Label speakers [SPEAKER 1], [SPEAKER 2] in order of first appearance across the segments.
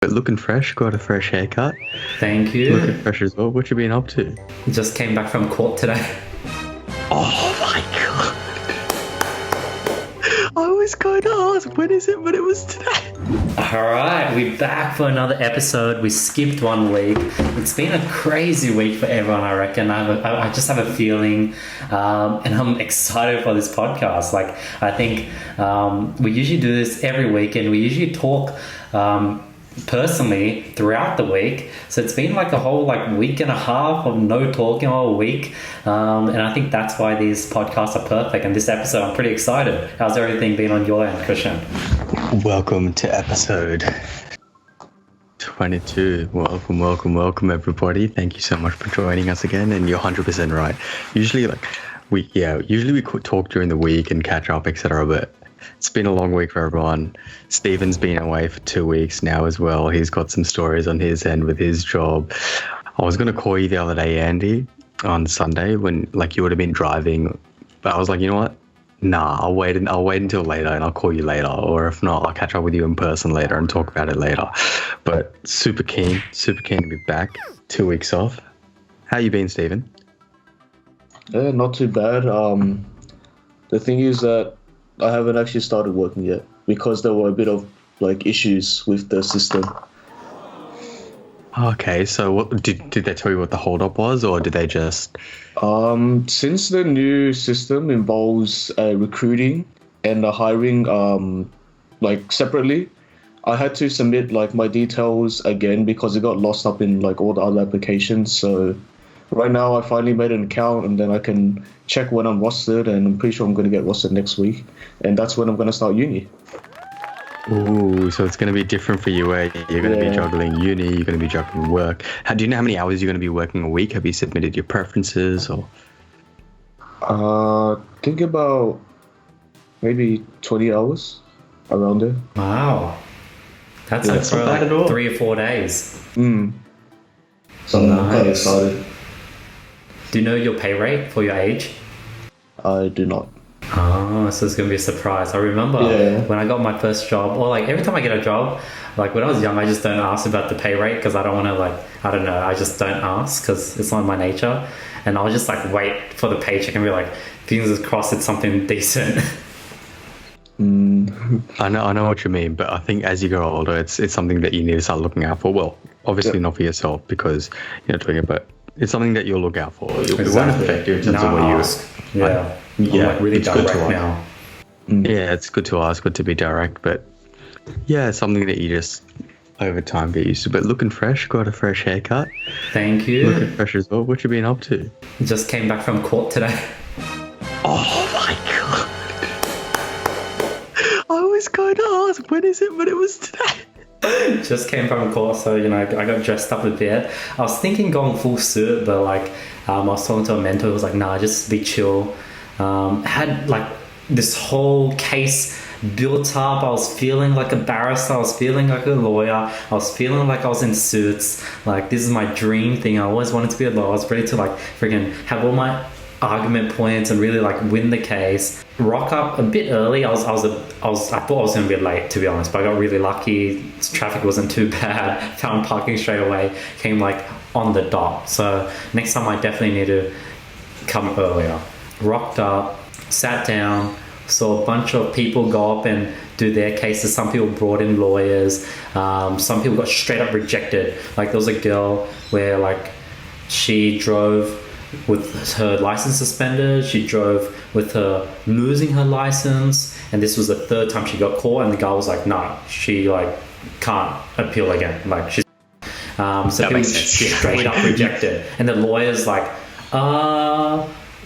[SPEAKER 1] But looking fresh, got a fresh haircut.
[SPEAKER 2] Thank you.
[SPEAKER 1] Looking fresh as well. What you been up to?
[SPEAKER 2] Just came back from court today.
[SPEAKER 1] Oh my god. I was going to ask, when is it? But it was today.
[SPEAKER 2] Alright, we're back for another episode. We skipped 1 week. It's been a crazy week for everyone, I reckon. I just have a feeling, and I'm excited for this podcast. Like, I think we usually do this every week, and we usually talk personally throughout the week, so it's been like a whole week and a half of no talking all week, and I think that's why these podcasts are perfect. And this episode, I'm pretty excited. How's everything been on your end, Krishn?
[SPEAKER 1] Welcome to episode 22. Welcome everybody. Thank you so much for joining us again, and you're 100% right. Usually we could talk during the week and catch up, etc., but it's been a long week for everyone. Stephen's been away for 2 weeks now as well. He's got some stories on his end with his job. I was going to call you the other day, Andy, on Sunday when you would have been driving, but I was like, you know what? Nah, I'll wait until later and I'll call you later. Or if not, I'll catch up with you in person later and talk about it later. But super keen to be back. 2 weeks off. How you been, Stephen?
[SPEAKER 3] Yeah, not too bad. The thing is that I haven't actually started working yet because there were a bit of issues with the system.
[SPEAKER 1] Okay, so what did they tell you what the holdup was, or did they just?
[SPEAKER 3] Since the new system involves recruiting and the hiring separately, I had to submit my details again because it got lost up in all the other applications. So right now I finally made an account, and then I can check when I'm rostered, and I'm pretty sure I'm going to get rostered next week, and that's when I'm going to start uni.
[SPEAKER 1] Ooh, so it's going to be different for you, where you're going to be juggling uni, you're going to be juggling work. Do you know how many hours you're going to be working a week? Have you submitted your preferences, or?
[SPEAKER 3] Think about maybe 20 hours around there.
[SPEAKER 2] Wow, that's for
[SPEAKER 3] not bad at all.
[SPEAKER 2] 3 or 4 days.
[SPEAKER 3] So I'm kind of excited.
[SPEAKER 2] Do you know your pay rate for your age?
[SPEAKER 3] I do not.
[SPEAKER 2] Oh, so it's going to be a surprise. I remember when I got my first job, or every time I get a job, when I was young, I just don't ask about the pay rate because I don't want to I don't know, I just don't ask because it's not my nature. And I'll just wait for the paycheck and be fingers crossed it's something decent.
[SPEAKER 1] I know what you mean, but I think as you grow older, it's something that you need to start looking out for. Well, obviously not for yourself because you're not doing it, but it's something that you'll look out for. It won't affect you in terms of what you ask.
[SPEAKER 2] I'm really direct now.
[SPEAKER 1] Yeah, it's good to ask, good to be direct, but yeah, it's something that you just over time get used to. But looking fresh, got a fresh haircut.
[SPEAKER 2] Thank you.
[SPEAKER 1] Looking fresh as well. What you been up to?
[SPEAKER 2] Just came back from court today.
[SPEAKER 1] Oh my god. I was going to ask, when is it? But it was today.
[SPEAKER 2] Just came from court, so I got dressed up a bit. I was thinking going full suit, but I was talking to a mentor who was nah, just be chill. Had this whole case built up. I was feeling like a barrister, I was feeling like a lawyer, I was feeling like I was in suits. This is my dream thing. I always wanted to be a lawyer. I was ready to freaking have all my argument points and really win the case. Rock up a bit early. I thought I was going to be late, to be honest, but I got really lucky. Traffic wasn't too bad. Found parking straight away. Came on the dot. So next time I definitely need to come earlier. Rocked up, sat down, saw a bunch of people go up and do their cases. Some people brought in lawyers. Some people got straight up rejected. There was a girl where she drove with her license suspended. She drove with her losing her license, and this was the 3rd time she got caught, and the guy was no, she can't appeal again. She's so people straight up rejected, and the lawyer's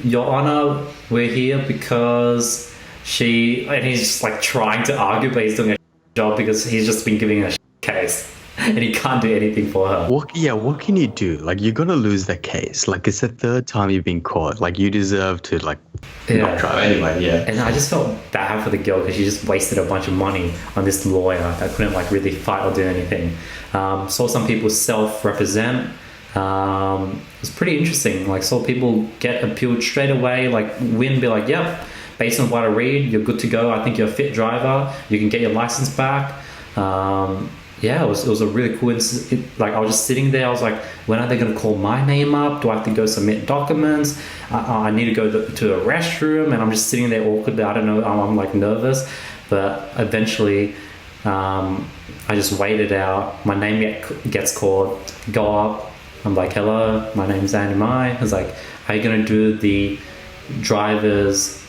[SPEAKER 2] Your Honor, we're here because and he's just trying to argue, but he's doing a job because he's just been giving a case and he can't do anything for her.
[SPEAKER 1] What can you do? You're gonna lose the case. It's the 3rd time you've been caught. You deserve to not drive anyway.
[SPEAKER 2] And I just felt bad for the girl because she just wasted a bunch of money on this lawyer that couldn't really fight or do anything. Saw some people self-represent. It's pretty interesting. Saw people get appealed straight away, win, be yep, based on what I read, you're good to go. I think you're a fit driver. You can get your license back. yeah, it was a really cool like I was just sitting there. I was like, when are they going to call my name up? Do I have to go submit documents? I need to go to a restroom, and I'm just sitting there awkwardly. I don't know. I'm like nervous, but eventually, I just waited out. My name gets called. Go up. I'm like, hello, my name's Andy Mai. I was like, are you going to do the driver's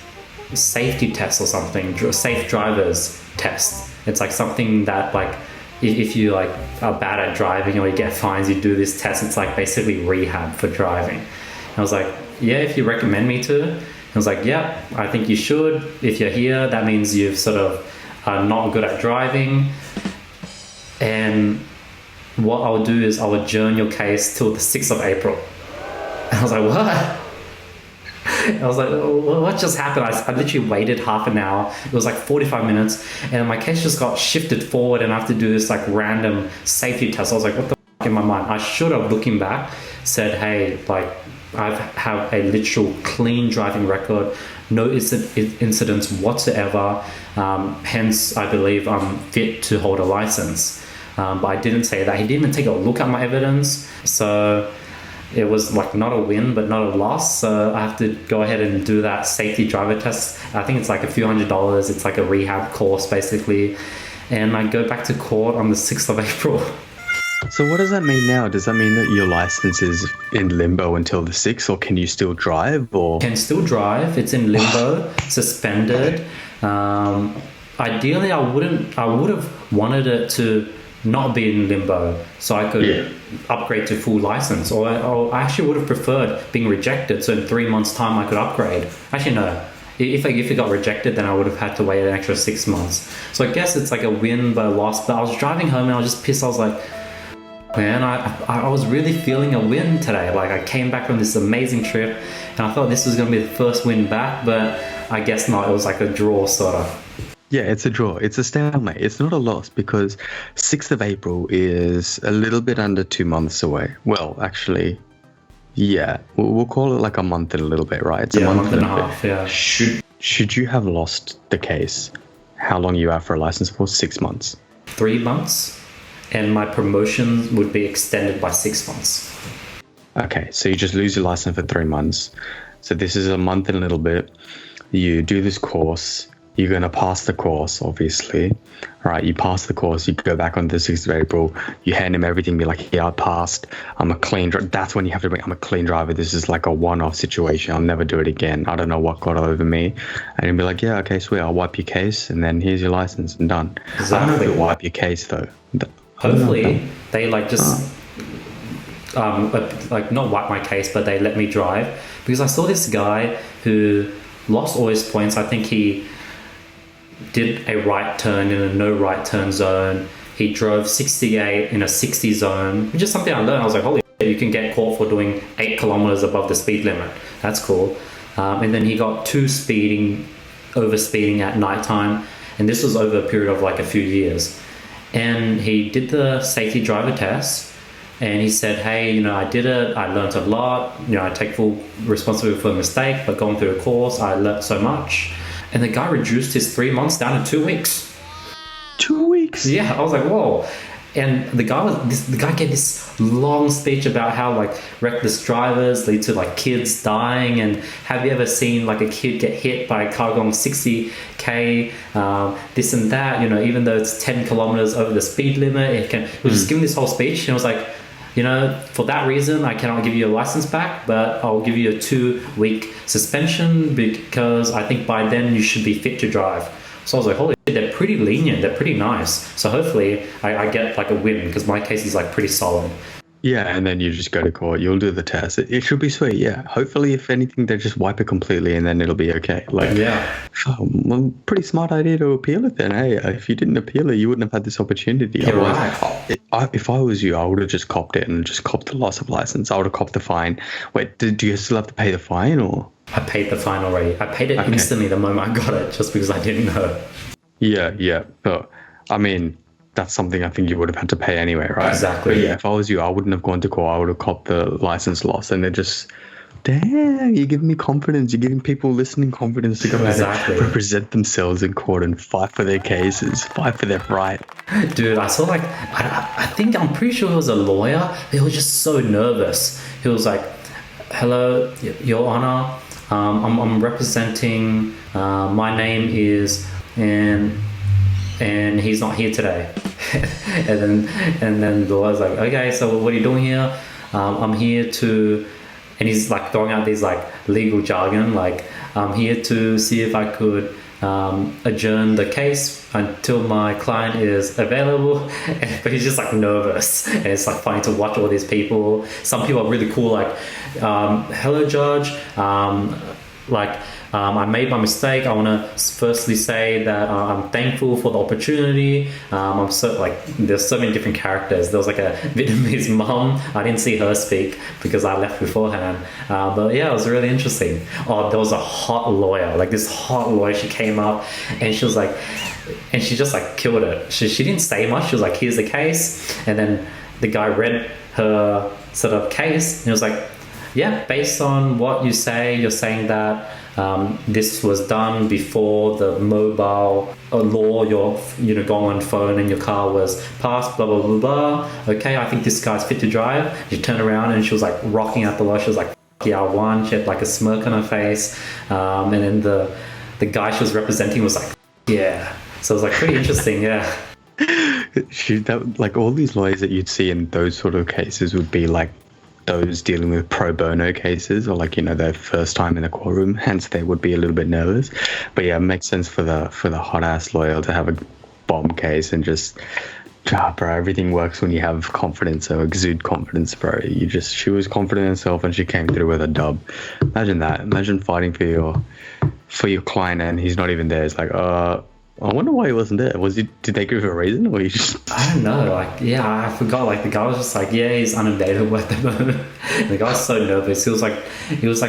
[SPEAKER 2] safety test or something? Safe driver's test. It's like something that like, if you like are bad at driving or you get fines, you do this test. It's like basically rehab for driving. And I was like, yeah, if you recommend me to. I was like, yeah, I think you should. If you're here, that means you've sort of are not good at driving. And what I'll do is I'll adjourn your case till the 6th of April. And I was like, what? I was like, what just happened? I literally waited half an hour. It was like 45 minutes, and my case just got shifted forward, and I have to do this like random safety test. I was like, what the fuck in my mind? I should have, looking back, said, hey, like, I have a literal clean driving record, no incidents whatsoever. Hence, I believe I'm fit to hold a license. But I didn't say that. He didn't even take a look at my evidence. So it was like not a win, but not a loss. So I have to go ahead and do that safety driver test. I think it's like a few $100s. It's like a rehab course basically. And I go back to court on the 6th of April.
[SPEAKER 1] So what does that mean now? Does that mean that your license is in limbo until the 6th, or can you still drive? Or
[SPEAKER 2] can still drive. It's in limbo, suspended. Ideally, I would have wanted it to not be in limbo, so I could upgrade to full license, or I actually would have preferred being rejected, so in 3 months time I could upgrade. Actually no, if it got rejected, then I would have had to wait an extra 6 months. So I guess it's like a win but a loss. But I was driving home and I was just pissed. I was like, man, I was really feeling a win today. Like I came back from this amazing trip and I thought this was going to be the first win back, but I guess not. It was like a draw sort of.
[SPEAKER 1] yeah, it's a draw. It's a stalemate. It's not a loss because 6th of April is a little bit under 2 months away. Well, actually, yeah, we'll call it like a month and a little bit, right? It's
[SPEAKER 2] a month and a half, yeah.
[SPEAKER 1] Should you have lost the case, how long you have for a license for? 6 months.
[SPEAKER 2] 3 months, and my promotion would be extended by 6 months.
[SPEAKER 1] Okay, so you just lose your license for 3 months. So this is a month and a little bit. You do this course. You're going to pass the course, obviously, right? You pass the course, you go back on the 6th of April, you hand him everything, be like, yeah, I passed, I'm a clean driver. That's when you have to be, I'm a clean driver. This is like a one-off situation. I'll never do it again. I don't know what got over me. And he'll be like, yeah, okay, sweet, I'll wipe your case, and then here's your license and done. Exactly. I don't know if you'll wipe your case, though.
[SPEAKER 2] Hopefully, they like just, like not wipe my case, but they let me drive. Because I saw this guy who lost all his points. I think he did a right turn in a no right turn zone. He drove 68 in a 60 zone, which is something I learned. I was like, holy shit, you can get caught for doing 8 kilometers above the speed limit. That's cool. And then he got 2 over speeding at nighttime. And this was over a period of like a few years. And he did the safety driver test. And he said, hey, you know, I did it. I learned a lot. You know, I take full responsibility for the mistake, but going through a course, I learned so much. And the guy reduced his 3 months down to 2 weeks.
[SPEAKER 1] 2 weeks?
[SPEAKER 2] Yeah, I was like, whoa. And the guy gave this long speech about how like reckless drivers lead to like kids dying. And have you ever seen like a kid get hit by a car going 60k, this and that, you know, even though it's 10 kilometers over the speed limit, he was just giving this whole speech. And I was like, you know, for that reason, I cannot give you a license back, but I'll give you a 2-week suspension because I think by then you should be fit to drive. So I was like, holy shit, they're pretty lenient, they're pretty nice. So hopefully I get like a win because my case is like pretty solid.
[SPEAKER 1] Yeah, and then you just go to court, you'll do the test. It should be sweet, yeah. Hopefully, if anything, they just wipe it completely and then it'll be okay. Like, yeah. Well, pretty smart idea to appeal it then, hey? If you didn't appeal it, you wouldn't have had this opportunity.
[SPEAKER 2] You're right.
[SPEAKER 1] If I was you, I would have just copped it and just copped the loss of license. I would have copped the fine. Wait, do you still have to pay the fine or?
[SPEAKER 2] I paid the fine already. I paid it instantly the moment I got it just because I didn't know.
[SPEAKER 1] Yeah. But, I mean, that's something I think you would have had to pay anyway, right?
[SPEAKER 2] Exactly.
[SPEAKER 1] But yeah, if I was you, I wouldn't have gone to court. I would have copped the license loss and then just damn, you're giving me confidence. You're giving people listening confidence to go out and represent themselves in court and fight for their cases, fight for their right.
[SPEAKER 2] Dude, I saw like, I think I'm pretty sure he was a lawyer, but he was just so nervous. He was like, hello, Your Honor, I'm representing, my name is, and he's not here today. and then the lawyer's like, okay, so what are you doing here? I'm here to, and he's like throwing out these like legal jargon, like I'm here to see if I could adjourn the case until my client is available. But he's just like nervous, and it's like funny to watch all these people. Some people are really cool, like hello judge, I made my mistake. I want to firstly say that I'm thankful for the opportunity. I'm so like, there's so many different characters. There was like a Vietnamese mom. I didn't see her speak because I left beforehand. But yeah, it was really interesting. Oh, there was a hot lawyer, like this hot lawyer. She came up and she was like, and she just like killed it. She didn't say much. She was like, here's the case. And then the guy read her sort of case and he was like, yeah, based on what you say, you're saying that this was done before the mobile law, your going on phone in your car was passed, blah, blah, blah, blah. Okay, I think this guy's fit to drive. She turned around and she was like rocking out the law. She was like, yeah, I won. She had like a smirk on her face. And then the guy she was representing was like, yeah. So it was like pretty interesting, yeah.
[SPEAKER 1] Like all these lawyers that you'd see in those sort of cases would be like those dealing with pro bono cases, or like, their first time in the courtroom, hence they would be a little bit nervous. But yeah, it makes sense for the hot ass lawyer to have a bomb case and just, bro, everything works when you have confidence or exude confidence, bro. She was confident in herself and she came through with a dub. Imagine that. Imagine fighting for your client and he's not even there. It's like, I wonder why he wasn't there. Did they give a reason, or you just?
[SPEAKER 2] I don't know. Like, yeah, I forgot. Like, the guy was just like, yeah, he's unavailable at the moment. And the guy was so nervous. He was like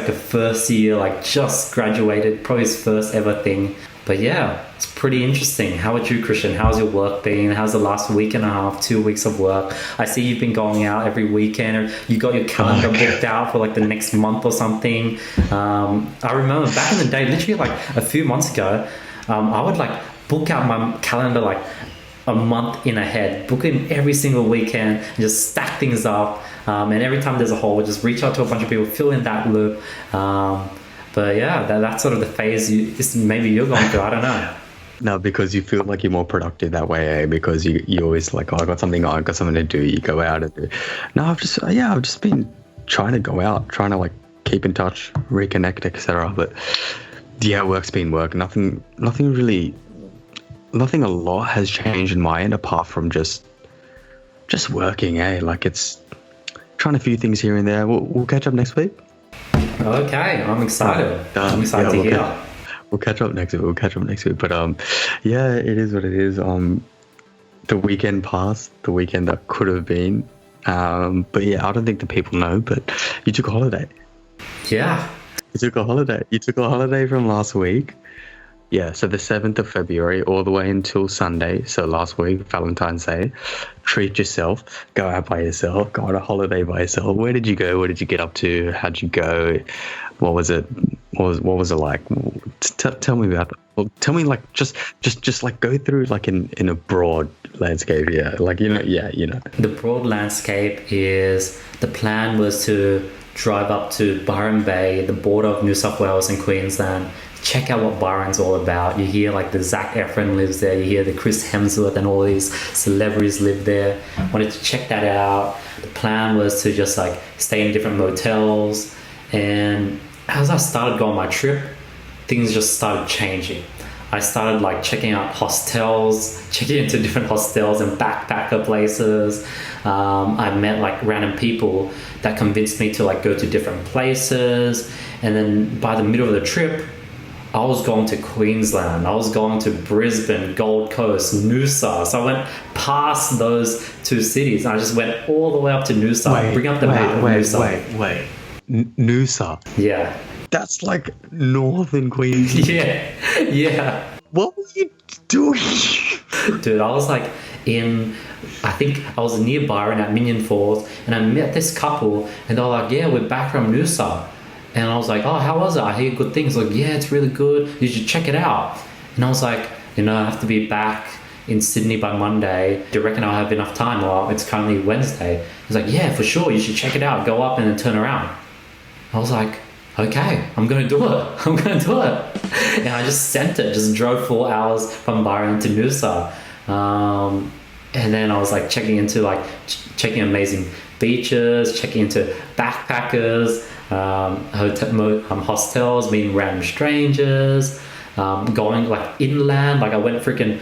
[SPEAKER 2] a first year, like just graduated, probably his first ever thing. But yeah, it's pretty interesting. How about you, Krishn? How's your work been? How's the last week and a half, 2 weeks of work? I see you've been going out every weekend. Or you got your calendar booked out for like the next month or something. I remember back in the day, literally like a few months ago, I would like book out my calendar like a month in ahead, book in every single weekend and just stack things up. And every time there's a hole, just reach out to a bunch of people, fill in that loop. But yeah, that's sort of the phase maybe you're going through. I don't know.
[SPEAKER 1] No, because you feel like you're more productive that way, because you always like, I got something to do. You go out and do. No, I've just been trying to go out, trying to like keep in touch, reconnect, etc. But yeah, work's been work. Nothing a lot has changed in my end apart from just working, Like, it's trying a few things here and there. We'll catch up next week.
[SPEAKER 2] Okay, I'm excited. I'm excited to hear.
[SPEAKER 1] We'll catch up next week. But yeah, it is what it is. The weekend passed, the weekend that could have been. But yeah, I don't think the people know, but you took a holiday.
[SPEAKER 2] Yeah.
[SPEAKER 1] You took a holiday from last week. Yeah, so the 7th of February all the way until Sunday, so last week, Valentine's Day. Treat yourself, go out by yourself, go on a holiday by yourself. Where did you go? What did you get up to? How'd you go? What was it? What was it like? Tell me about that. Well, tell me, like, just like go through like in a broad landscape, yeah. Like,
[SPEAKER 2] The broad landscape is, the plan was to drive up to Byron Bay, the border of New South Wales and Queensland. Check out what Byron's all about. You hear like the Zac Efron lives there. You hear the Chris Hemsworth and all these celebrities live there. Wanted to check that out. The plan was to just like stay in different motels. And as I started going on my trip, things just started changing. I started like checking out hostels, checking into different hostels and backpacker places. I met like random people that convinced me to like go to different places. And then by the middle of the trip, I was going to Queensland, I was going to Brisbane, Gold Coast, Noosa. So I went past those two cities. I just went all the way up to Noosa. Bring up the map of Noosa.
[SPEAKER 1] Wait. Noosa?
[SPEAKER 2] Yeah.
[SPEAKER 1] That's like northern Queensland.
[SPEAKER 2] Yeah.
[SPEAKER 1] What were you doing?
[SPEAKER 2] Dude, I was like I think I was near Byron at Minion Falls, and I met this couple, and they were like, yeah, we're back from Noosa. And I was like, oh, how was it? I hear good things. Like, yeah, it's really good. You should check it out. And I was like, I have to be back in Sydney by Monday. Do you reckon I'll have enough time? Well, it's currently Wednesday. He's like, yeah, for sure. You should check it out. Go up and then turn around. I was like, okay, I'm going to do it. I'm going to do it. And I just sent it. Just drove 4 hours from Byron to Noosa. And then I was like checking amazing beaches, checking into backpackers, hostels, meeting random strangers, going like inland. Like I went freaking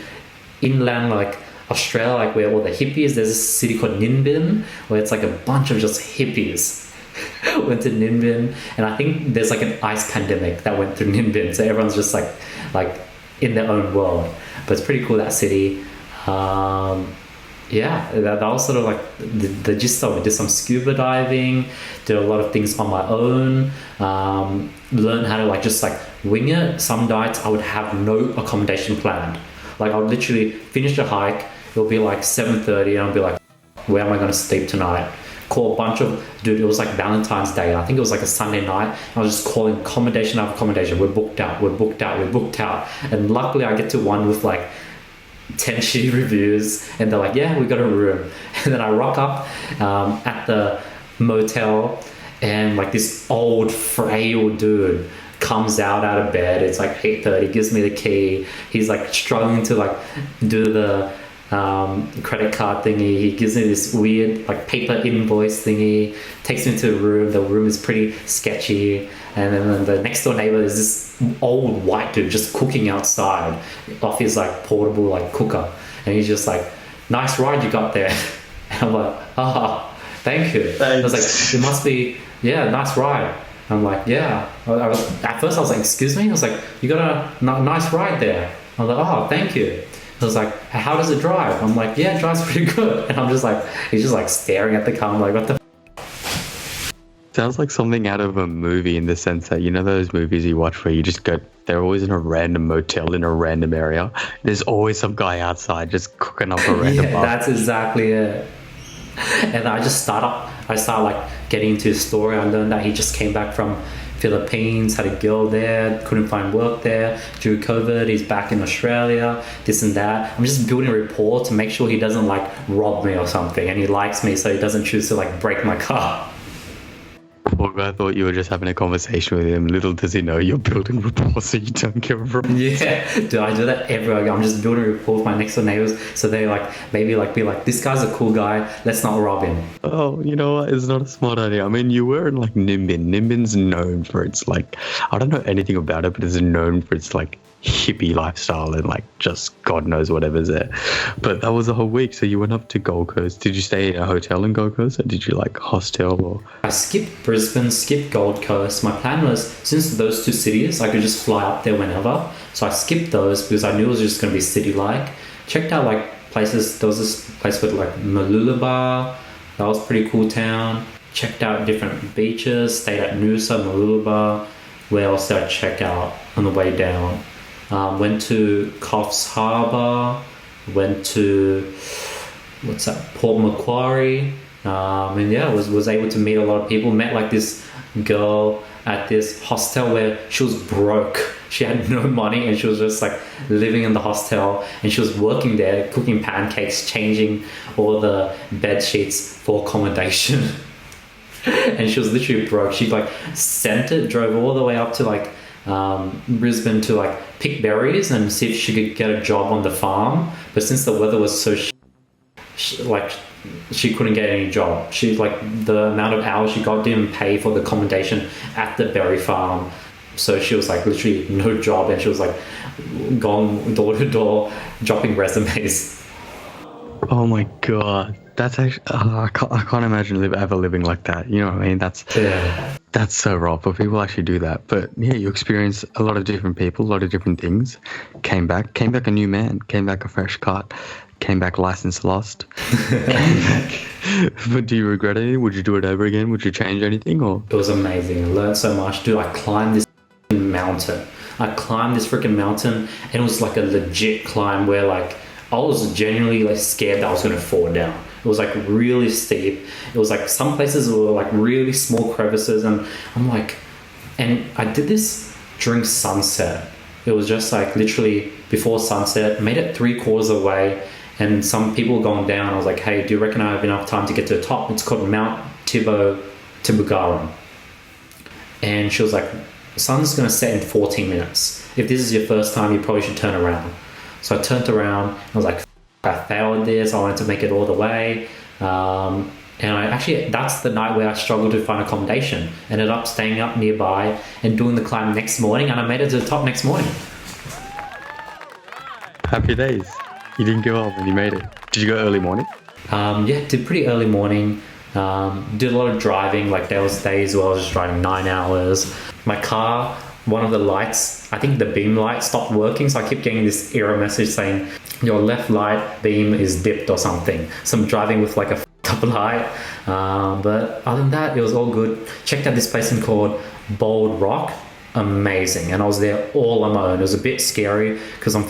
[SPEAKER 2] inland, like Australia, like where all the hippies. There's this city called Ninbin where it's like a bunch of just hippies. Went to Ninbin, and I think there's like an ice pandemic that went through Ninbin, so everyone's just like in their own world. But it's pretty cool, that city. That was sort of like the gist of it. Did some scuba diving, did a lot of things on my own, learned how to like just like wing it. Some nights I would have no accommodation planned. Like I would literally finish the hike, it'll be like 7:30 and I'll be like, where am I going to sleep tonight? Call a bunch of, dude, it was like Valentine's Day. I think it was like a Sunday night. I was just calling accommodation after accommodation. We're booked out. And luckily I get to one with like 10 shitty reviews, and they're like, yeah, we got a room. And then I rock up at the motel, and like this old frail dude comes out of bed. It's like 8:30, gives me the key. He's like struggling to like do the credit card thingy. He gives me this weird like paper invoice thingy, takes me to the room. The room is pretty sketchy, and then the next door neighbor is this old white dude just cooking outside off his like portable like cooker, and he's just like, nice ride you got there. And I'm like, thank you. Thanks. I was like, it must be, yeah, nice ride. I'm like, yeah. At first I was like, excuse me? I was like, you got a nice ride there. I was like, oh, thank you. I was like, how does it drive? I'm like, yeah, it drives pretty good. And I'm just like, he's just like staring at the car. I'm like, what the
[SPEAKER 1] Sounds like something out of a movie, in the sense that, those movies you watch where you just go, they're always in a random motel in a random area. There's always some guy outside just cooking up a random bar.
[SPEAKER 2] That's exactly it. And I start like getting into his story. I learned that he just came back from Philippines, had a girl there, couldn't find work there due to COVID. He's back in Australia, this and that. I'm just building a rapport to make sure he doesn't like rob me or something, and he likes me, so he doesn't choose to like break my car.
[SPEAKER 1] Poor guy thought you were just having a conversation with him. Little does he know you're building rapport so you don't give a rap.
[SPEAKER 2] Yeah, dude, I do that everywhere. I'm just building a rapport with my next door neighbors, so they like maybe like be like, this guy's a cool guy, let's not rob him.
[SPEAKER 1] Oh, you know what? It's not a smart idea. I mean, you were in like Nimbin. Nimbin's known for its like, I don't know anything about it, but it's known for its like hippie lifestyle and like just God knows whatever's there. But that was a whole week. So you went up to Gold Coast. Did you stay in a hotel in Gold Coast, or did you like hostel? Or
[SPEAKER 2] I skipped Brisbane, skipped Gold Coast. My plan was, since those two cities I could just fly up there whenever, so I skipped those because I knew it was just going to be city like. Checked out like places. There was this place with like Mooloolaba. That was a pretty cool town. Checked out different beaches. Stayed at Noosa, Mooloolaba. Where else did I check out on the way down? Went to Coffs Harbour, went to Port Macquarie, and yeah, was able to meet a lot of people. Met like this girl at this hostel where she was broke. She had no money and she was just like living in the hostel, and she was working there, cooking pancakes, changing all the bed sheets for accommodation. And she was literally broke. She like drove all the way up to like Brisbane to like pick berries and see if she could get a job on the farm, but since the weather was so she couldn't get any job. She like the amount of hours she got didn't pay for the accommodation at the berry farm, so she was like literally no job, and she was like going door to door dropping resumes.
[SPEAKER 1] oh my god, that's actually I can't imagine ever living like that. You know what I mean? That's so rough, but people actually do that. But yeah, you experience a lot of different people, a lot of different things. Came back a new man, came back a fresh cut, came back license lost. But do you regret anything? Would you do it over again? Would you change anything? Or
[SPEAKER 2] it was amazing. I learned so much. Dude, I climbed this mountain. And it was like a legit climb where like I was genuinely like scared that I was going to fall down. It was like really steep. It was like some places were like really small crevices, and I'm like, And I did this during sunset. It was just like literally before sunset, made it 3/4 of the way, and some people were going down. I was like, hey, do you reckon I have enough time to get to the top? It's called Mount Tibrogargan. And she was like, the sun's going to set in 14 minutes. If this is your first time, you probably should turn around. So I turned around. I was like, I failed this. I wanted to make it all the way. And I actually, that's the night where I struggled to find accommodation. Ended up staying up nearby and doing the climb next morning, and I made it to the top next morning.
[SPEAKER 1] Happy days. You didn't give up and you made it. Did you go early morning?
[SPEAKER 2] Yeah, did pretty early morning. Did a lot of driving. Like there was days where I was just driving 9 hours. My car, one of the lights, I think the beam light stopped working, so I kept getting this error message saying your left light beam is dipped or something. So I'm driving with like a up light. But other than that, it was all good. Checked out this place called Bold Rock. Amazing. And I was there all on my own. It was a bit scary because I'm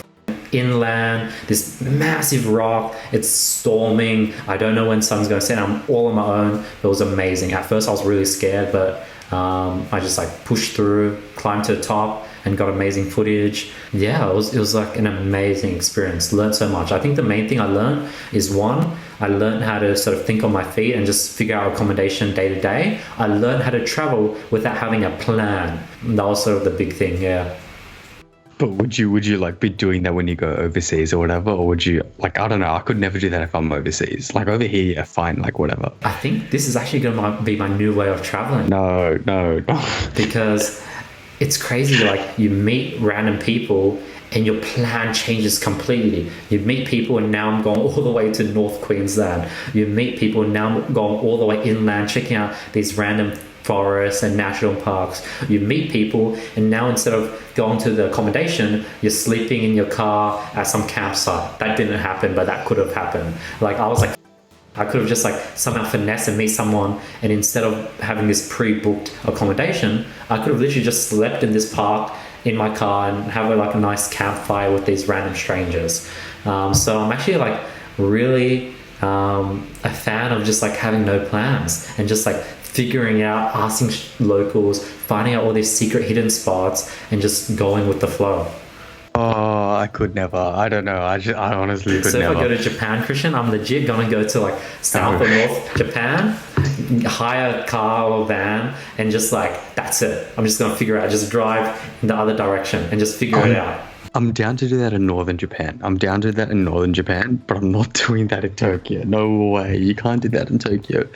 [SPEAKER 2] inland, this massive rock, it's storming, I don't know when sun's going to set. I'm all on my own. It was amazing. At first I was really scared, but I just like pushed through, climbed to the top and got amazing footage. Yeah, it was like an amazing experience. Learned so much. I think the main thing I learned is one, I learned how to sort of think on my feet and just figure out accommodation day to day. I learned how to travel without having a plan. That was sort of the big thing, yeah.
[SPEAKER 1] But would you like be doing that when you go overseas or whatever, or would you like, I don't know, I could never do that if I'm overseas. Like over here, yeah, fine, like whatever.
[SPEAKER 2] I think this is actually going to be my new way of traveling.
[SPEAKER 1] No.
[SPEAKER 2] Because it's crazy, like you meet random people and your plan changes completely. You meet people and now I'm going all the way to North Queensland. You meet people and now I'm going all the way inland, checking out these random forests and national parks. You meet people and now instead of going to the accommodation, you're sleeping in your car at some campsite. That didn't happen, but that could have happened. Like I was like, I could have just like somehow finesse and meet someone, and instead of having this pre-booked accommodation, I could have literally just slept in this park in my car and have like a nice campfire with these random strangers. So I'm actually like really a fan of just like having no plans and just like figuring out, asking locals, finding out all these secret hidden spots and just going with the flow.
[SPEAKER 1] Oh, I could never. I don't know. I honestly could
[SPEAKER 2] so
[SPEAKER 1] never.
[SPEAKER 2] So if I go to Japan, Krishn, I'm legit gonna go to like South or North Japan, hire a car or van, and just like, that's it. I'm just gonna figure out, just drive in the other direction and just figure it out.
[SPEAKER 1] I'm down to do that in Northern Japan. But I'm not doing that in Tokyo. No way. You can't do that in Tokyo.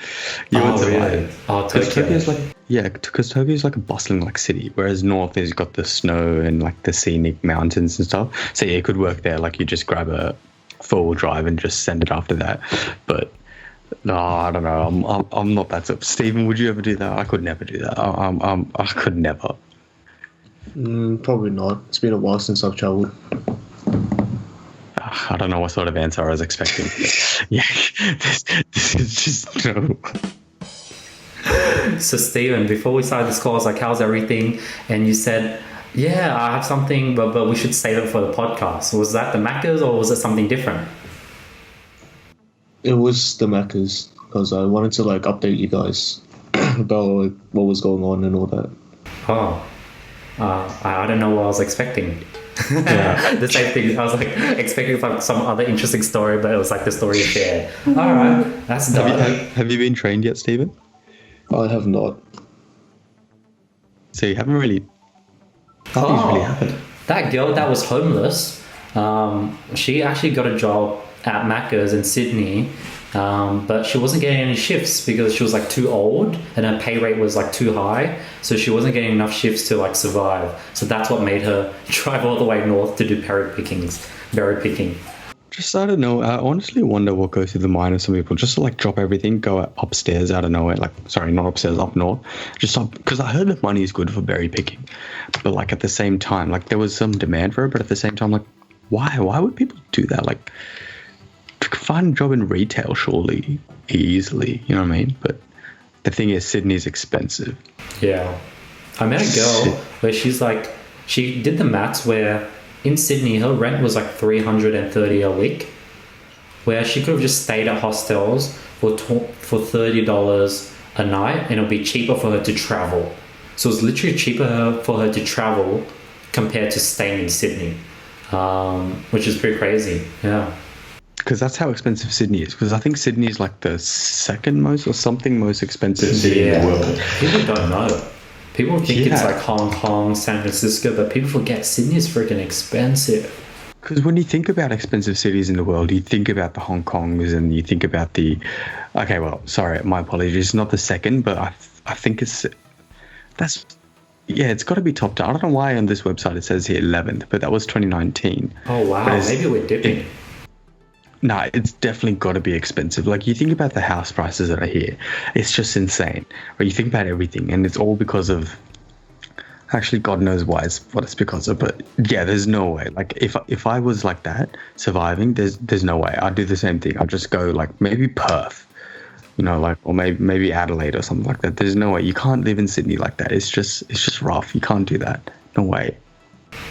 [SPEAKER 2] Really? Oh, Tokyo.
[SPEAKER 1] Tokyo's like, yeah, because Tokyo's like a bustling like city, whereas North has got the snow and like the scenic mountains and stuff. So yeah, it could work there. Like you just grab a 4-wheel drive and just send it after that. But no, I don't know. I'm not that sort of. Stephen, would you ever do that? I could never do that. I could never.
[SPEAKER 3] Probably not. It's been a while since I've travelled.
[SPEAKER 1] I don't know what sort of answer I was expecting. Yeah, this is just no.
[SPEAKER 2] So Stephen, before we started this call, I was like, how's everything? And you said, yeah, I have something, but we should save it for the podcast. Was that the Maccas or was it something different?
[SPEAKER 3] It was the Maccas, because I wanted to like update you guys about like, what was going on and all that.
[SPEAKER 2] Oh. I don't know what I was expecting. Yeah. The same thing. I was like expecting like some other interesting story, but it was like the story of Bear. All right, that's done.
[SPEAKER 1] Have you been trained yet, Stephen?
[SPEAKER 3] I have not.
[SPEAKER 1] So you haven't really. Really happened.
[SPEAKER 2] That girl that was homeless, she actually got a job at Macca's in Sydney. But she wasn't getting any shifts because she was like too old and her pay rate was like too high, so she wasn't getting enough shifts to like survive. So that's what made her drive all the way north to do berry picking.
[SPEAKER 1] Just, I don't know, I honestly wonder what goes through the mind of some people, just to like drop everything, go upstairs out of nowhere, like, sorry, not upstairs, up north, just up, because I heard that money is good for berry picking, but like at the same time, like there was some demand for it, but at the same time, like why would people do that? Like, find a job in retail surely easily, you know what I mean? But the thing is, Sydney's expensive.
[SPEAKER 2] Yeah, I met a girl where she's like, she did the maths where in Sydney her rent was like $330 a week, where she could have just stayed at hostels for $30 a night and it'll be cheaper for her to travel. So it was literally cheaper for her to travel compared to staying in Sydney, which is pretty crazy. Yeah.
[SPEAKER 1] Because that's how expensive Sydney is. Because I think Sydney is like the second most or something most expensive city in the world.
[SPEAKER 2] People don't know. People think it's like Hong Kong, San Francisco, but people forget Sydney is freaking expensive.
[SPEAKER 1] Because when you think about expensive cities in the world, you think about the Hong Kongs and you think about the... Okay, well, sorry, my apologies. Not the second, but I think it's... That's... Yeah, it's got to be top 10. I don't know why on this website it says here 11th, but that was 2019.
[SPEAKER 2] Oh, wow. Maybe we're dipping.
[SPEAKER 1] No, it's definitely got to be expensive. Like, you think about the house prices that are here, it's just insane. Or you think about everything, and it's all because of... Actually, God knows what it's because of, but yeah, there's no way. Like, if I was like that, surviving, there's no way. I'd do the same thing. I'd just go, like, maybe Perth, you know, like, or maybe Adelaide or something like that. There's no way. You can't live in Sydney like that. It's just rough. You can't do that. No way.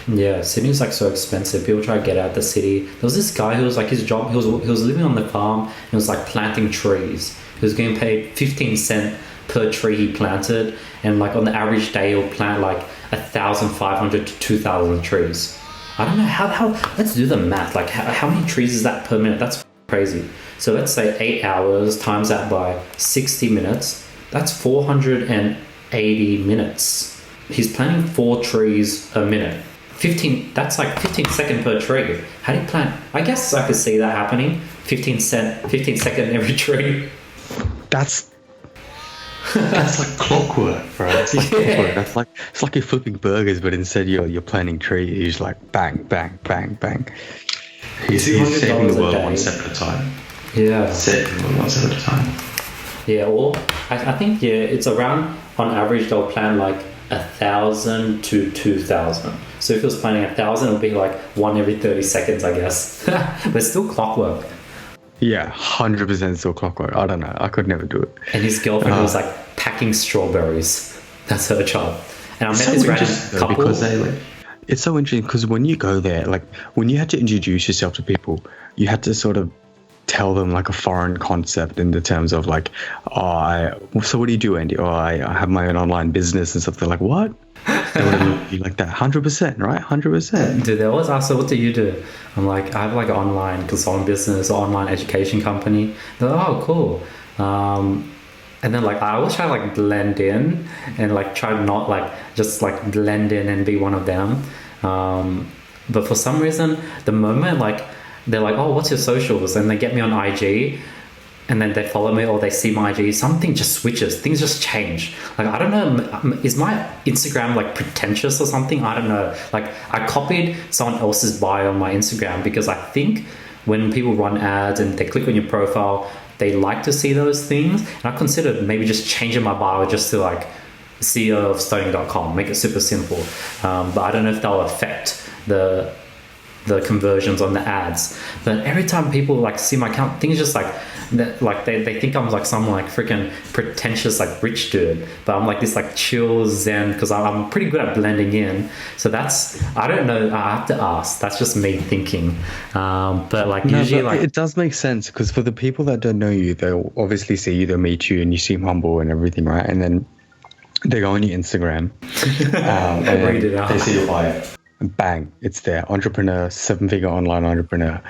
[SPEAKER 2] Yeah, Sydney's like so expensive. People try to get out the city. There was this guy who was like, his job, he was living on the farm and he was like planting trees. He was getting paid 15 cents per tree he planted, and like on the average day he'll plant like 1,500 to 2,000 trees. I don't know how let's do the math. Like how many trees is that per minute? That's crazy. So let's say 8 hours times that by 60 minutes. That's 480 minutes. He's planting 4 trees a minute. 15, that's like 15 seconds per tree. How do you plant? I guess I could see that happening. 15 second every tree.
[SPEAKER 1] That's like clockwork, bro. It's like clockwork. It's like you're flipping burgers, but instead you're planting trees. Like bang, bang, bang, bang. He's saving the world one step at a time.
[SPEAKER 2] Yeah.
[SPEAKER 1] Saving the world one step at a time.
[SPEAKER 2] Yeah, or I think it's around, on average they'll plant like 1,000 to 2,000. So if it was planting 1,000, it would be like one every 30 seconds, I guess. But still clockwork.
[SPEAKER 1] Yeah, 100% still clockwork. I don't know. I could never do it.
[SPEAKER 2] And his girlfriend was like packing strawberries. That's her job. And I met this random couple.
[SPEAKER 1] Because it's so interesting because when you go there, like when you had to introduce yourself to people, you had to sort of tell them like a foreign concept in the terms of like, so what do you do, Andy? I have my own online business and stuff. They're like, what? They would look at you like that. 100%, right? 100%.
[SPEAKER 2] Dude, they always ask, so what do you do? I'm like, I have like an online consulting business, online education company. They're like, oh, cool. And then like I always try to like blend in and like try to not like just like blend in and be one of them. But for some reason, the moment like they're like, oh, what's your socials? And they get me on IG and then they follow me or they see my IG, something just switches. Things just change. Like, I don't know, is my Instagram like pretentious or something? I don't know. Like I copied someone else's bio on my Instagram because I think when people run ads and they click on your profile, they like to see those things. And I considered maybe just changing my bio just to like CEO of studying.com, make it super simple. But I don't know if that'll affect the conversions on the ads. But every time people like see my account, things just like they think I'm like some like freaking pretentious like rich dude, but I'm like this like chill zen because I'm pretty good at blending in. So that's, I don't know, I have to ask. That's just me thinking. But like usually like
[SPEAKER 1] it does make sense because for the people that don't know you, they'll obviously see you, they'll meet you, and you seem humble and everything, right? And then they go on your Instagram and
[SPEAKER 2] read it out.
[SPEAKER 1] They see your bio. Bang, it's there. Entrepreneur, 7-figure online entrepreneur.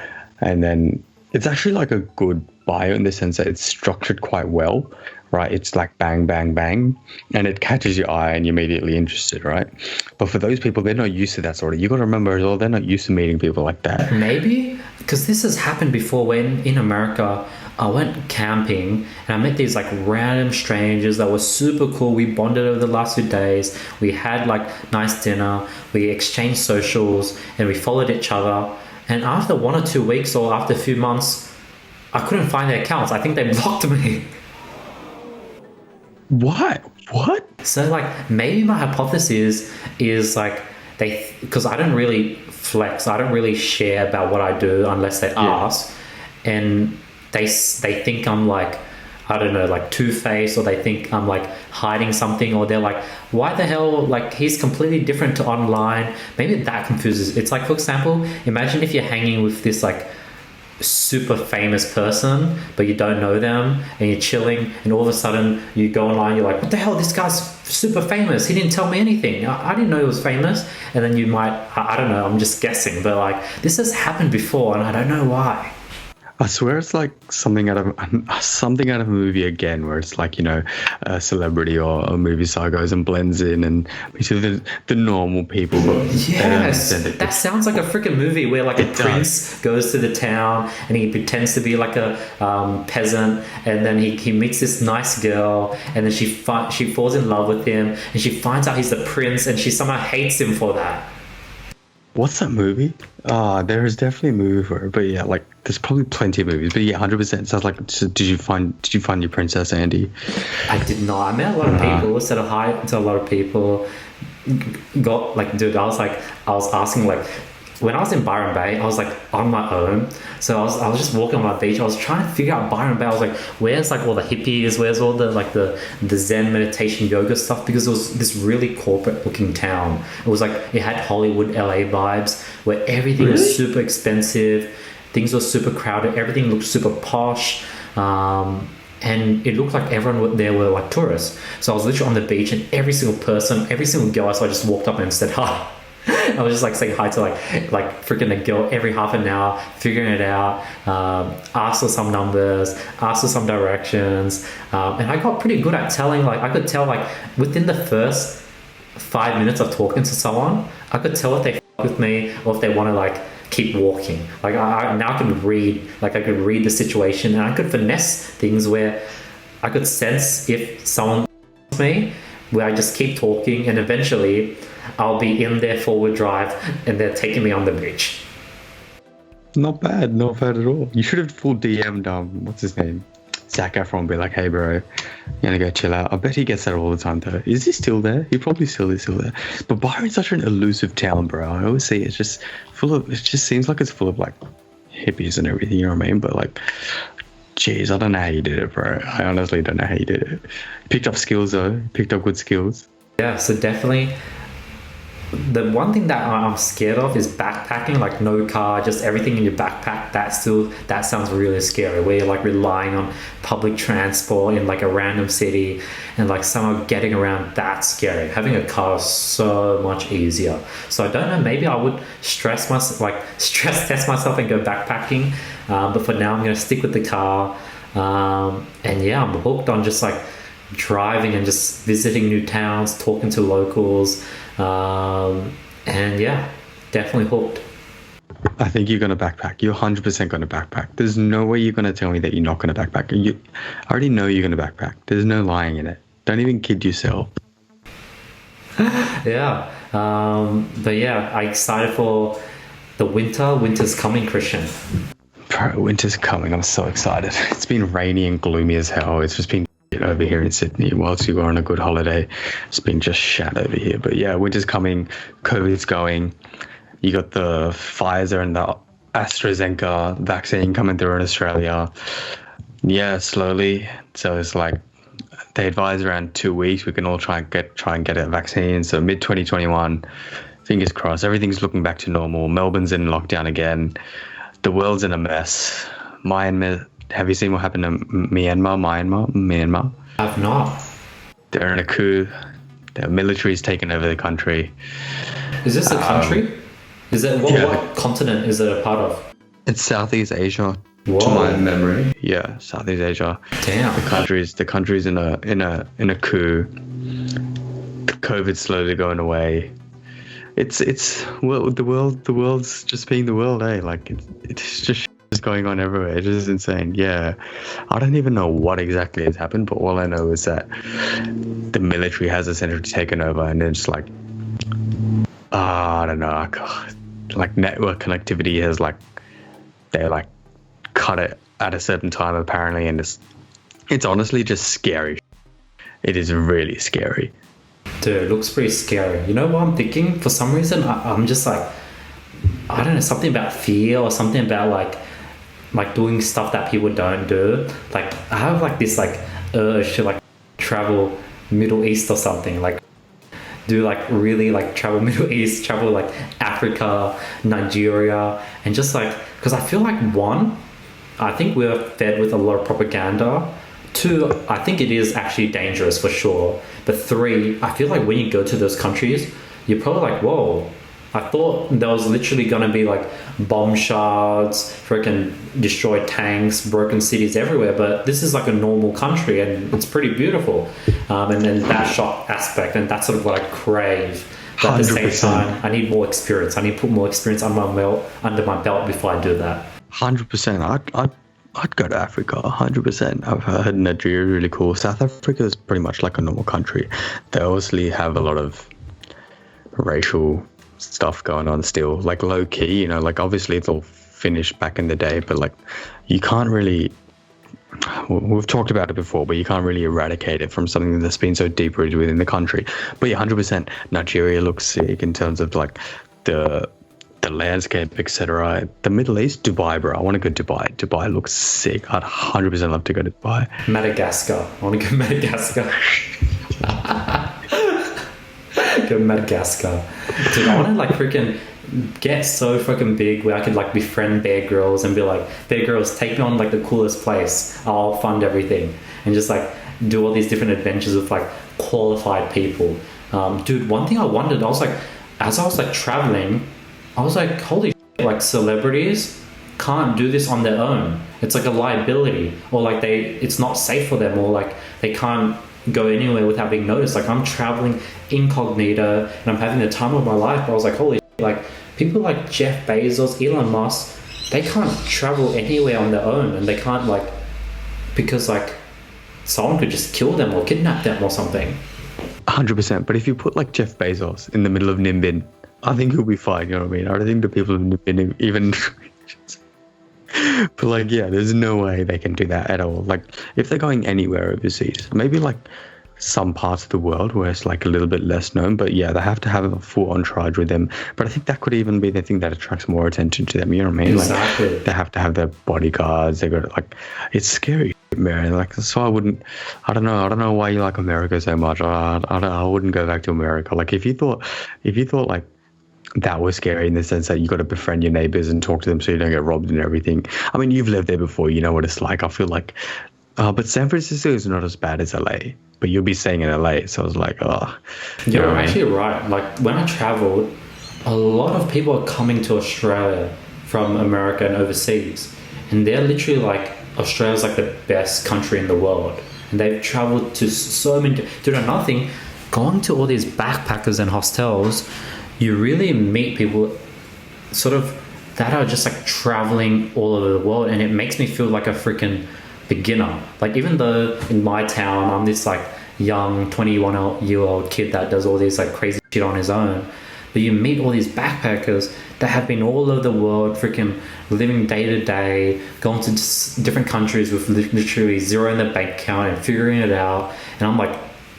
[SPEAKER 1] And then it's actually like a good bio in the sense that it's structured quite well, right? It's like bang, bang, bang, and it catches your eye and you're immediately interested, right? But for those people, they're not used to that sort of, you got to remember as well, they're not used to meeting people like that.
[SPEAKER 2] Maybe, because this has happened before when in America, I went camping and I met these like random strangers that were super cool. We bonded over the last 2 days. We had like nice dinner. We exchanged socials and we followed each other. And after 1 or 2 weeks or after a few months, I couldn't find their accounts. I think they blocked me.
[SPEAKER 1] What?
[SPEAKER 2] So like maybe my hypothesis is like because I don't really flex. I don't really share about what I do unless they ask. And they think I'm like, I don't know, like two-faced, or they think I'm like hiding something, or they're like, why the hell, like he's completely different to online. Maybe that confuses. It's like, for example, imagine if you're hanging with this like super famous person, but you don't know them, and you're chilling, and all of a sudden you go online, you're like, what the hell, this guy's super famous, he didn't tell me anything, I didn't know he was famous. And then you might, I don't know, I'm just guessing, but like this has happened before and I don't know why.
[SPEAKER 1] I swear it's like something out of a movie again, where it's like, you know, a celebrity or a movie star goes and blends in and meets the normal people. But
[SPEAKER 2] yes, that sounds like a freaking movie where like a prince goes to the town and he pretends to be like a peasant, and then he meets this nice girl, and then she falls in love with him, and she finds out he's the prince, and she somehow hates him for that.
[SPEAKER 1] What's that movie? There is definitely a movie for it, but yeah, like there's probably plenty of movies. But yeah, 100%. Sounds like. So did you find your princess, Andy?
[SPEAKER 2] I did not. I met a lot of people. Said hi to a lot of people. Got like, dude. I was asking like, when I was in Byron Bay, I was like on my own. So I was just walking on my beach. I was trying to figure out Byron Bay. I was like, where's like all the hippies? Where's all the like the Zen meditation yoga stuff? Because it was this really corporate looking town. It was like, it had Hollywood LA vibes where everything was super expensive. Things were super crowded. Everything looked super posh. And it looked like everyone there were like tourists. So I was literally on the beach, and every single person, every single girl I saw, I just walked up and said hi. I was just like saying hi to like freaking a girl every half an hour, figuring it out, asked for some numbers, asked for some directions, and I got pretty good at telling. Like I could tell like within the first 5 minutes of talking to someone, I could tell if they f*** with me or if they want to like keep walking. Like I now can read, like I could read the situation, and I could finesse things where I could sense if someone f*** me, where I just keep talking, and eventually I'll be in their forward drive and they're taking me on the beach.
[SPEAKER 1] Not bad at all. You should have full DM'd what's his name? Zac Efron, be like, hey bro, you gonna go chill out. I bet he gets that all the time though. Is he still there? He probably still is there. But Byron's such an elusive town, bro. I always say it just seems like it's full of like hippies and everything, you know what I mean? But like, jeez, I don't know how you did it, bro. I honestly don't know how you did it. Picked up skills though. Picked up good skills.
[SPEAKER 2] Yeah, so definitely the one thing that I'm scared of is backpacking, like no car, just everything in your backpack. That sounds really scary, where you're like relying on public transport in like a random city and like somehow getting around. That's scary. Having a car is so much easier. So I don't know, maybe I would stress test myself and go backpacking, but for now I'm going to stick with the car, and yeah, I'm hooked on just like driving and just visiting new towns, talking to locals, and yeah, definitely hooked.
[SPEAKER 1] I think you're going to backpack. You're 100% going to backpack. There's no way you're going to tell me that you're not going to backpack. I already know you're going to backpack. There's no lying in it. Don't even kid yourself.
[SPEAKER 2] Yeah. But yeah, I'm excited for the winter. Winter's coming, Krishn.
[SPEAKER 1] Bro, winter's coming. I'm so excited. It's been rainy and gloomy as hell. It's just been over here in Sydney. Whilst you were on a good holiday, it's been just shat over here. But yeah, winter's coming. COVID's going. You got the Pfizer and the AstraZeneca vaccine coming through in Australia. Yeah, slowly. So it's like they advise around 2 weeks. We can all try and get a vaccine. So mid 2021, fingers crossed. Everything's looking back to normal. Melbourne's in lockdown again. The world's in a mess. Myanmar. Have you seen what happened to Myanmar?
[SPEAKER 2] I've not.
[SPEAKER 1] They're in a coup. The military's taken over the country.
[SPEAKER 2] Is this a country? Is it what continent is it a part of?
[SPEAKER 1] It's Southeast Asia.
[SPEAKER 2] Whoa.
[SPEAKER 1] To my memory. Yeah, Southeast Asia.
[SPEAKER 2] Damn.
[SPEAKER 1] The country's in a coup. The COVID's slowly going away. The world's just being the world, eh? Like it's just going on everywhere. It's just insane. Yeah, I don't even know what exactly has happened, but all I know is that the military has essentially taken over, and it's like, I don't know, like network connectivity has they cut it at a certain time apparently, and it's honestly just scary. It is really scary.
[SPEAKER 2] Dude, it looks pretty scary. You know what I'm thinking? For some reason, I'm just like, I don't know, something about fear or something about like doing stuff that people don't do. Like I have like this like urge to like travel Middle East or something, like do like really like travel Middle East, travel like Africa, Nigeria, and just like, because I feel like one, I think we're fed with a lot of propaganda. 2, I think it is actually dangerous for sure. But 3, I feel like when you go to those countries, you're probably like, whoa, I thought there was literally going to be like bomb shards, freaking destroyed tanks, broken cities everywhere. But this is like a normal country and it's pretty beautiful. And then that shock aspect, and that's sort of what I crave. But at the same
[SPEAKER 1] 100%.
[SPEAKER 2] time, I need more experience. I need to put more experience under my belt before I do that.
[SPEAKER 1] 100%. I'd go to Africa, 100%. I've heard Nigeria really cool. South Africa is pretty much like a normal country. They obviously have a lot of racial stuff going on still, like low key, like obviously it's all finished back in the day, but like you can't really, we've talked about it before, but you can't really eradicate it from something that's been so deep rooted within the country. But yeah, 100%. Nigeria looks sick in terms of like the landscape, etc. The Middle East, Dubai, bro. I want to go to Dubai. Dubai looks sick. I'd 100% love to go to Dubai.
[SPEAKER 2] Madagascar. I want to go Madagascar. Go Madagascar. Dude, I want to like freaking get so freaking big where I could like befriend Bear Grylls and be like, Bear Grylls, take me on like the coolest place. I'll fund everything. And just like do all these different adventures with like qualified people. Dude, one thing I wondered, I was like, as I was like traveling, I was like, holy shit, like celebrities can't do this on their own. It's like a liability, or like it's not safe for them, or like they can't go anywhere without being noticed. Like I'm traveling incognito and I'm having the time of my life. But I was like, holy shit, like people like Jeff Bezos, Elon Musk, they can't travel anywhere on their own, and they can't like, because like someone could just kill them or kidnap them or something.
[SPEAKER 1] 100%. But if you put like Jeff Bezos in the middle of Nimbin, I think he'll be fine, you know what I mean? I don't think the people of Nimbin even... But like, yeah, there's no way they can do that at all. Like, if they're going anywhere overseas, maybe like some parts of the world where it's like a little bit less known, but yeah, they have to have a full entourage with them. But I think that could even be the thing that attracts more attention to them, you know what I mean?
[SPEAKER 2] Exactly.
[SPEAKER 1] Like, they have to have their bodyguards. They got to, like, it's scary, man. Like, so I don't know why you like America so much. I wouldn't go back to America. Like, if you thought like that was scary in the sense that you got to befriend your neighbors and talk to them so you don't get robbed and everything. I mean, you've lived there before, you know what it's like. I feel like, but San Francisco is not as bad as LA, but you'll be staying in LA. So I was like,
[SPEAKER 2] You're actually right. Like when I traveled, a lot of people are coming to Australia from America and overseas, and they're literally like, Australia's like the best country in the world. And they've traveled to so many, dude, another thing, going to all these backpackers and hostels, you really meet people sort of that are just like traveling all over the world, and it makes me feel like a freaking beginner. Like even though in my town I'm this like young 21-year-old kid that does all these like crazy shit on his own, but you meet all these backpackers that have been all over the world, freaking living day to day, going to different countries with literally zero in their bank account and figuring it out. And I'm like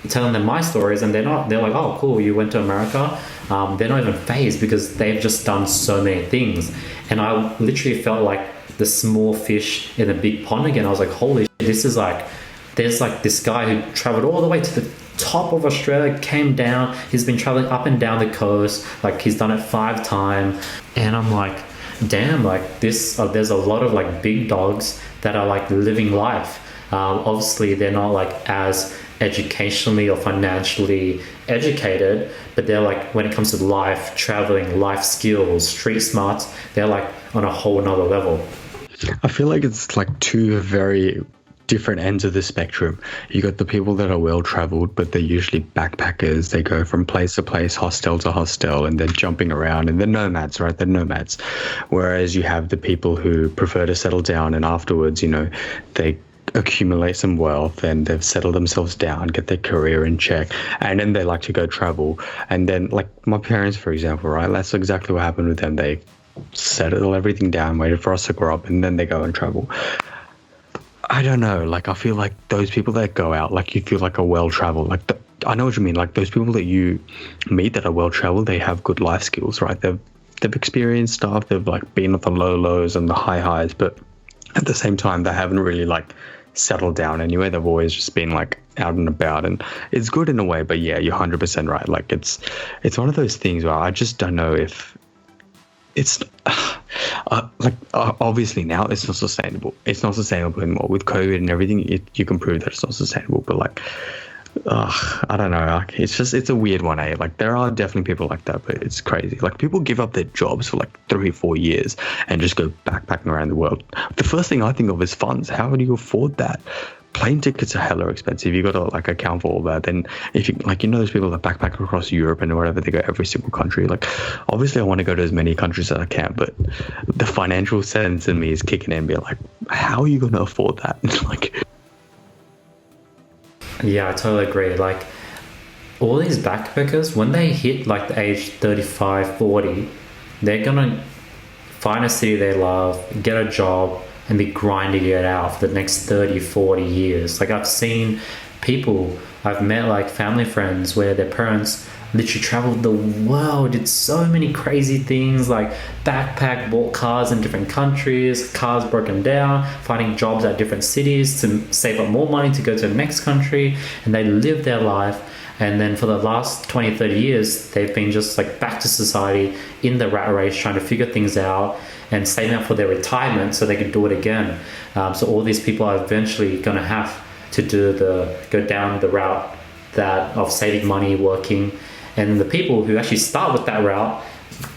[SPEAKER 2] telling them my stories, and they're like, oh cool, you went to America. They're not even fazed because they've just done so many things. And I literally felt like the small fish in a big pond again. I was like, holy shit, this is like, there's like this guy who traveled all the way to the top of Australia, came down, he's been traveling up and down the coast, like he's done it 5 times. And I'm like, damn, like this, there's a lot of like big dogs that are like living life. Obviously they're not like as educationally or financially educated, but they're like, when it comes to life, traveling, life skills, street smarts, they're like on a whole nother level.
[SPEAKER 1] I feel like it's like two very different ends of the spectrum. You got the people that are well traveled, but they're usually backpackers. They go from place to place, hostel to hostel, and they're jumping around, and they're nomads, right? They're nomads. Whereas you have the people who prefer to settle down, and afterwards, you know, they accumulate some wealth and they've settled themselves down, get their career in check, and then they like to go travel. And then like my parents, for example, right? That's exactly what happened with them. They settle everything down, waited for us to grow up, and then they go and travel. I don't know, like I feel like those people that go out, like you feel like a well-traveled, like I know what you mean, like those people that you meet that are well-traveled, they have good life skills, right? They've experienced stuff, they've like been at the low lows and the high highs, but at the same time they haven't really like settled down anywhere. They've always just been like out and about, and it's good in a way. But yeah, you're 100% right. Like it's one of those things where I just don't know if it's obviously now it's not sustainable. It's not sustainable anymore with COVID and everything. You can prove that it's not sustainable. But like, I don't know. Like, it's a weird one, eh? Like, there are definitely people like that, but it's crazy. Like, people give up their jobs for like 3 or 4 years and just go backpacking around the world. The first thing I think of is funds. How do you afford that? Plane tickets are hella expensive. You got to like account for all that. Then if you like, those people that backpack across Europe and whatever, they go every single country. Like, obviously I want to go to as many countries as I can, but the financial sense in me is kicking in and being like, how are you going to afford that? Like,
[SPEAKER 2] yeah, I totally agree. Like, all these backpackers, when they hit like the age 35, 40, they're gonna find a city they love, get a job, and be grinding it out for the next 30, 40 years. Like, I've seen people, I've met like family friends where their parents literally traveled the world, did so many crazy things, like backpack, bought cars in different countries, cars broken down, finding jobs at different cities to save up more money to go to the next country, and they live their life. And then for the last 20, 30 years, they've been just like back to society in the rat race, trying to figure things out and saving up for their retirement so they can do it again. So all these people are eventually going to have to go down the route of saving money, working. And the people who actually start with that route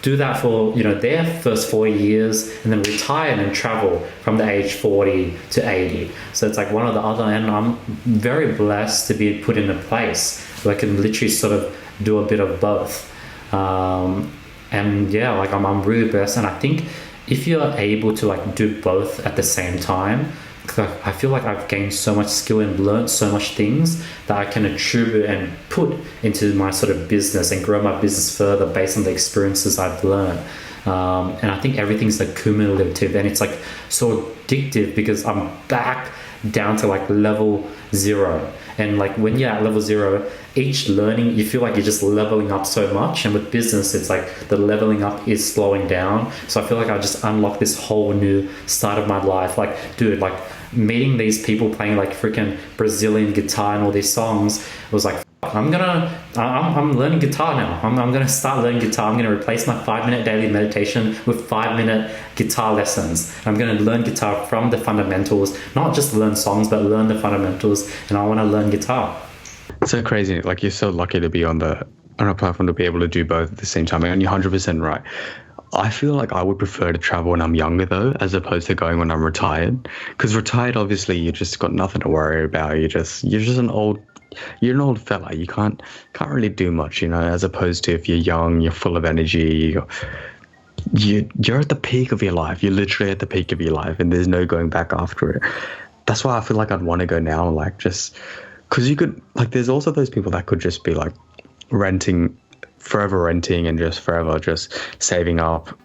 [SPEAKER 2] do that for their first 4 years and then retire and then travel from the age 40 to 80. So it's like one or the other, and I'm very blessed to be put in a place where I can literally sort of do a bit of both. And yeah, like I'm really blessed, and I think if you're able to like do both at the same time, I feel like I've gained so much skill and learned so much things that I can attribute and put into my sort of business and grow my business further based on the experiences I've learned. And I think everything's like cumulative, and it's like so addictive because I'm back down to like level 0. And like when you're at level 0, each learning, you feel like you're just leveling up so much. And with business, it's like the leveling up is slowing down. So I feel like I just unlocked this whole new side of my life. Like, dude, like meeting these people playing like freaking Brazilian guitar and all these songs, it was like, I'm learning guitar now. I'm gonna start learning guitar. I'm gonna replace my 5-minute daily meditation with 5-minute guitar lessons. I'm gonna learn guitar from the fundamentals, not just learn songs, but learn the fundamentals. And I want to learn guitar.
[SPEAKER 1] It's so crazy. Like, you're so lucky to be on a platform to be able to do both at the same time. And you're 100% right. I feel like I would prefer to travel when I'm younger, though, as opposed to going when I'm retired. Because retired, obviously, you just got nothing to worry about. You're just an old fella. You can't really do much, as opposed to if you're young, you're full of energy, you're at the peak of your life. You're literally at the peak of your life, and there's no going back after it. That's why I feel like I'd want to go now, like, just because you could, like, there's also those people that could just be like forever renting and just forever just saving up.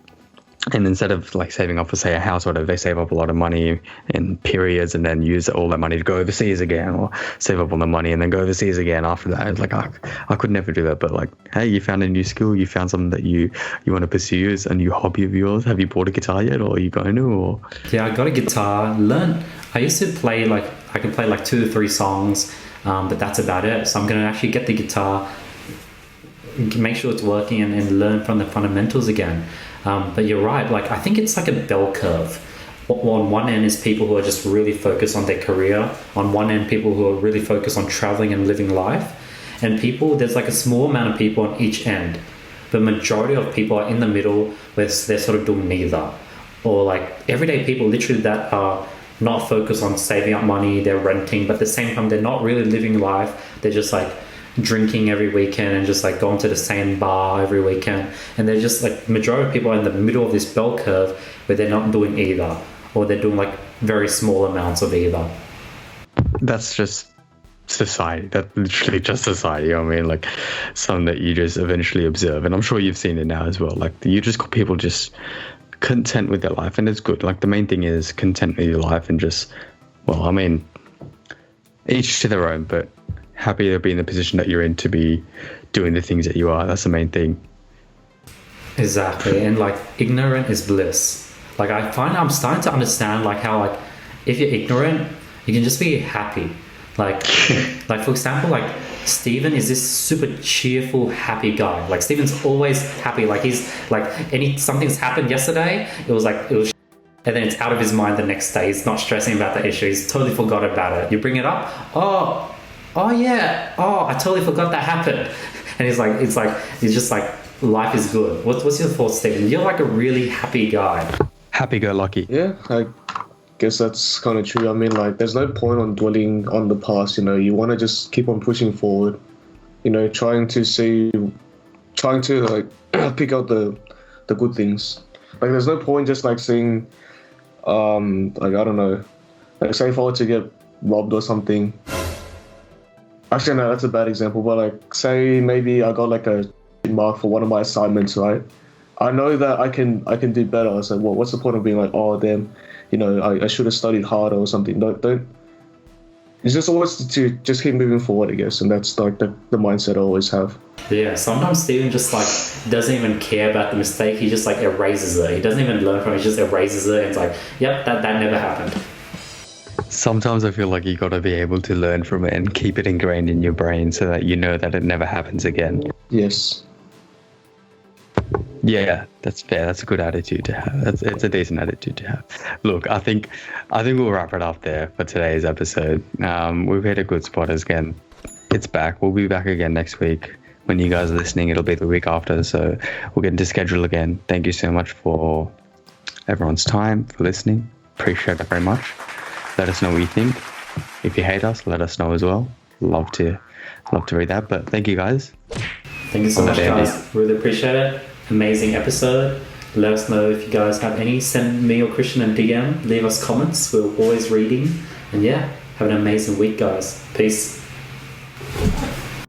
[SPEAKER 1] And instead of like saving up for, say, a house or whatever, they save up a lot of money in periods and then use all that money to go overseas again, or save up all the money and then go overseas again after that. It's like, I could never do that. But like, hey, you found a new skill, you found something that you want to pursue as a new hobby of yours. Have you bought a guitar yet, or are you going to? Or
[SPEAKER 2] yeah, I got a guitar. I used to play I can play like 2 or 3 songs, but that's about it. So I'm going to actually get the guitar, make sure it's working, and learn from the fundamentals again. But you're right, like I think it's like a bell curve. On one end is people who are just really focused on their career. On one end, people who are really focused on traveling and living life. And there's like a small amount of people on each end. The majority of people are in the middle, where they're sort of doing neither. Or like everyday people literally that are not focused on saving up money, they're renting, but at the same time, they're not really living life. They're just like drinking every weekend and just like going to the same bar every weekend. And they're just like, majority of people are in the middle of this bell curve where they're not doing either, or they're doing like very small amounts of either.
[SPEAKER 1] That's just society. That's literally just society. I mean, like something that you just eventually observe. And I'm sure you've seen it now as well. Like you just got people just content with their life, and it's good. Like the main thing is content with your life, and just, well, I mean, each to their own, but happy to be in the position that you're in, to be doing the things that you are. That's the main thing.
[SPEAKER 2] Exactly. And like ignorant is bliss. Like I find I'm starting to understand like how, like if you're ignorant, you can just be happy. Like for example, like Steven is this super cheerful, happy guy. Like Steven's always happy. Like he's like something's happened yesterday. It was and then it's out of his mind the next day. He's not stressing about the issue. He's totally forgot about it. You bring it up. Oh yeah. Oh, I totally forgot that happened. And he's just like, life is good. What's your thoughts, Steven? You're like a really happy guy.
[SPEAKER 1] Happy-go-lucky.
[SPEAKER 3] Yeah, I guess that's kind of true. I mean, like, there's no point on dwelling on the past. You know, you want to just keep on pushing forward. You know, trying to like pick out the good things. Like, there's no point just like seeing, like, I don't know, like, say if I were to get robbed or something. Actually, no, that's a bad example. But like, say maybe I got like a mark for one of my assignments, right? I know that I can do better. So, well, what's the point of being like, oh damn, you know, I should have studied harder or something? Don't. It's just always to just keep moving forward, I guess, and that's like the mindset I always have.
[SPEAKER 2] Yeah, sometimes Steven just like doesn't even care about the mistake. He just like erases it. He doesn't even learn from it. He just erases it. And it's like, yep, that never happened.
[SPEAKER 1] Sometimes I feel like you got to be able to learn from it and keep it ingrained in your brain so that you know that it never happens again.
[SPEAKER 3] Yes.
[SPEAKER 1] Yeah, that's fair. That's a good attitude to have. It's a decent attitude to have. Look, I think we'll wrap it up there for today's episode. We've hit a good spot again. It's back. We'll be back again next week. When you guys are listening, it'll be the week after. So we'll get into schedule again. Thank you so much for everyone's time, for listening. Appreciate it very much. Let us know what you think. If you hate us, let us know as well. Love to read that. But thank you guys.
[SPEAKER 2] Thank you so much, guys. Really appreciate it. Amazing episode. Let us know if you guys have any. Send me or Krishn a DM. Leave us comments. We're always reading. And yeah, have an amazing week, guys. Peace.